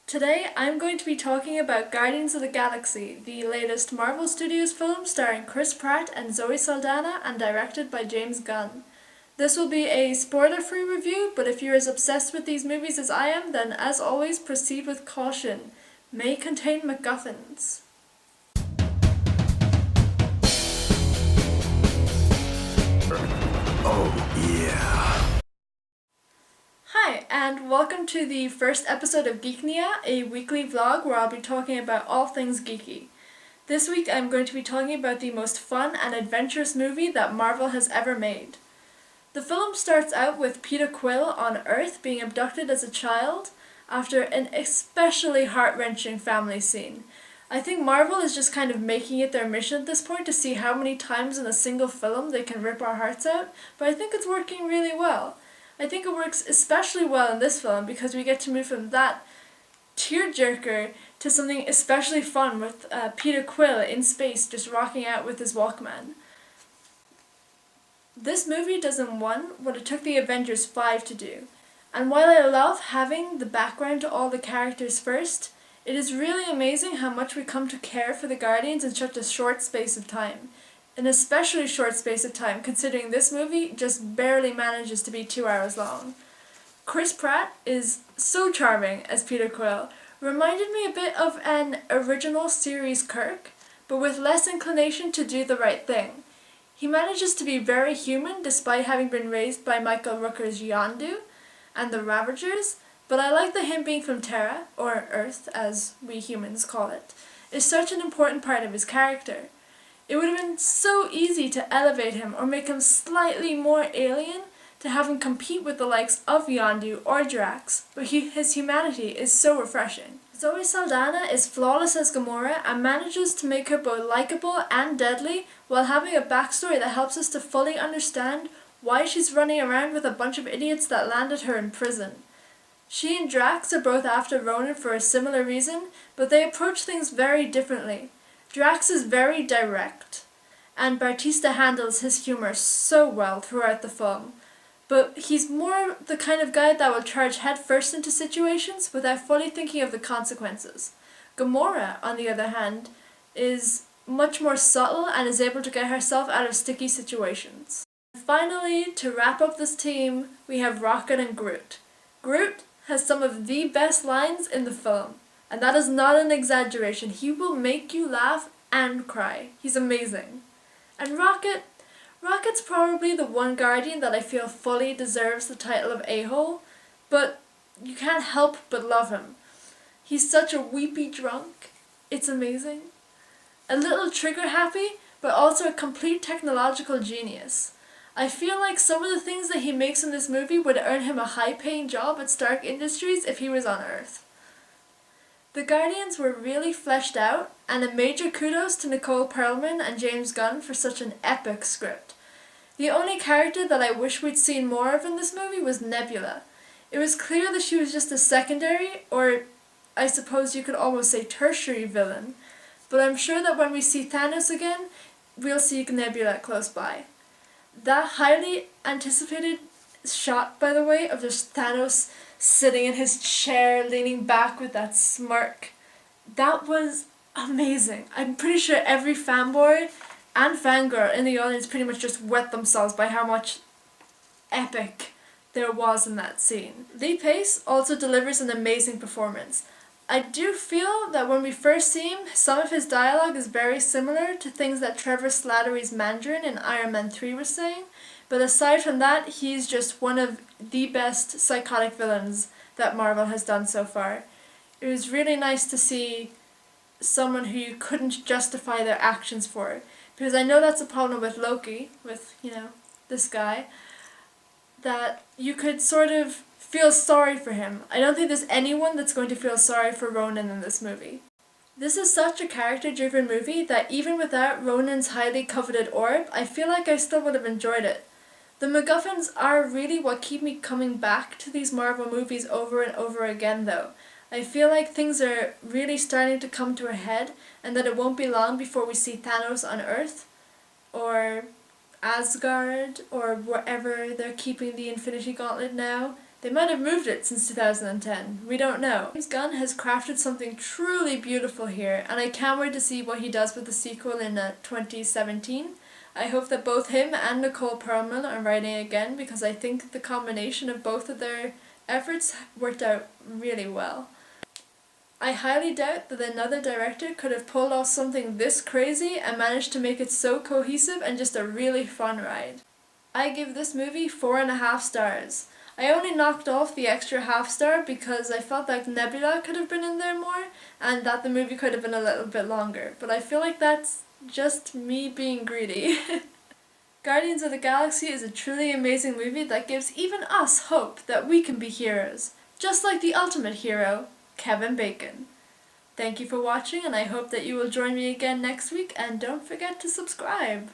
Today I'm going to be talking about Guardians of the Galaxy, the latest Marvel Studios film starring Chris Pratt and Zoe Saldana and directed by James Gunn. This will be a spoiler-free review, but if you're as obsessed with these movies as I am, then as always proceed with caution. May contain MacGuffins. Oh, yeah. Hi, and welcome to the first episode of Geeknia, a weekly vlog where I'll be talking about all things geeky. This week I'm going to be talking about the most fun and adventurous movie that Marvel has ever made. The film starts out with Peter Quill on Earth being abducted as a child after an especially heart-wrenching family scene. I think Marvel is just kind of making it their mission at this point to see how many times in a single film they can rip our hearts out, but I think it's working really well. I think it works especially well in this film because we get to move from that tearjerker to something especially fun with Peter Quill in space just rocking out with his Walkman. This movie does in one what it took the Avengers 5 to do. And while I love having the background to all the characters first, it is really amazing how much we come to care for the Guardians in such a short space of time. An especially short space of time, considering this movie just barely manages to be 2 hours long. Chris Pratt is so charming as Peter Quill, reminded me a bit of an original series Kirk, but with less inclination to do the right thing. He manages to be very human despite having been raised by Michael Rooker's Yondu and the Ravagers, but I like that him being from Terra, or Earth as we humans call it, is such an important part of his character. It would have been so easy to elevate him or make him slightly more alien to have him compete with the likes of Yondu or Drax, but his humanity is so refreshing. Zoe Saldana is flawless as Gamora and manages to make her both likable and deadly while having a backstory that helps us to fully understand why she's running around with a bunch of idiots that landed her in prison. She and Drax are both after Ronan for a similar reason, but they approach things very differently. Drax is very direct, and Bautista handles his humor so well throughout the film, but he's more the kind of guy that will charge headfirst into situations without fully thinking of the consequences. Gamora, on the other hand, is much more subtle and is able to get herself out of sticky situations. Finally, to wrap up this team, we have Rocket and Groot. Groot has some of the best lines in the film. And that is not an exaggeration. He will make you laugh and cry. He's amazing. And Rocket's probably the one Guardian that I feel fully deserves the title of a-hole, but you can't help but love him. He's such a weepy drunk. It's amazing. A little trigger happy, but also a complete technological genius. I feel like some of the things that he makes in this movie would earn him a high-paying job at Stark Industries if he was on Earth. The Guardians were really fleshed out, and a major kudos to Nicole Perlman and James Gunn for such an epic script. The only character that I wish we'd seen more of in this movie was Nebula. It was clear that she was just a secondary, or I suppose you could almost say tertiary villain, but I'm sure that when we see Thanos again, we'll see Nebula close by. That highly anticipated shot, by the way, of just Thanos sitting in his chair, leaning back with that smirk. That was amazing. I'm pretty sure every fanboy and fangirl in the audience pretty much just wet themselves by how much epic there was in that scene. Lee Pace also delivers an amazing performance. I do feel that when we first see him, some of his dialogue is very similar to things that Trevor Slattery's Mandarin in Iron Man 3 was saying, but aside from that, he's just one of the best psychotic villains that Marvel has done so far. It was really nice to see someone who you couldn't justify their actions for, because I know that's a problem with Loki, with, this guy, that you could sort of feel sorry for him. I don't think there's anyone that's going to feel sorry for Ronan in this movie. This is such a character-driven movie that even without Ronan's highly coveted orb, I feel like I still would have enjoyed it. The MacGuffins are really what keep me coming back to these Marvel movies over and over again, though. I feel like things are really starting to come to a head, and that it won't be long before we see Thanos on Earth, or Asgard, or wherever they're keeping the Infinity Gauntlet now, They might have moved it since 2010, we don't know. James Gunn has crafted something truly beautiful here, and I can't wait to see what he does with the sequel in 2017. I hope that both him and Nicole Perlman are writing again, because I think the combination of both of their efforts worked out really well. I highly doubt that another director could have pulled off something this crazy and managed to make it so cohesive and just a really fun ride. I give this movie 4.5 stars. I only knocked off the extra half star because I felt like Nebula could have been in there more and that the movie could have been a little bit longer, but I feel like that's just me being greedy. Guardians of the Galaxy is a truly amazing movie that gives even us hope that we can be heroes, just like the ultimate hero, Kevin Bacon. Thank you for watching, and I hope that you will join me again next week, and don't forget to subscribe!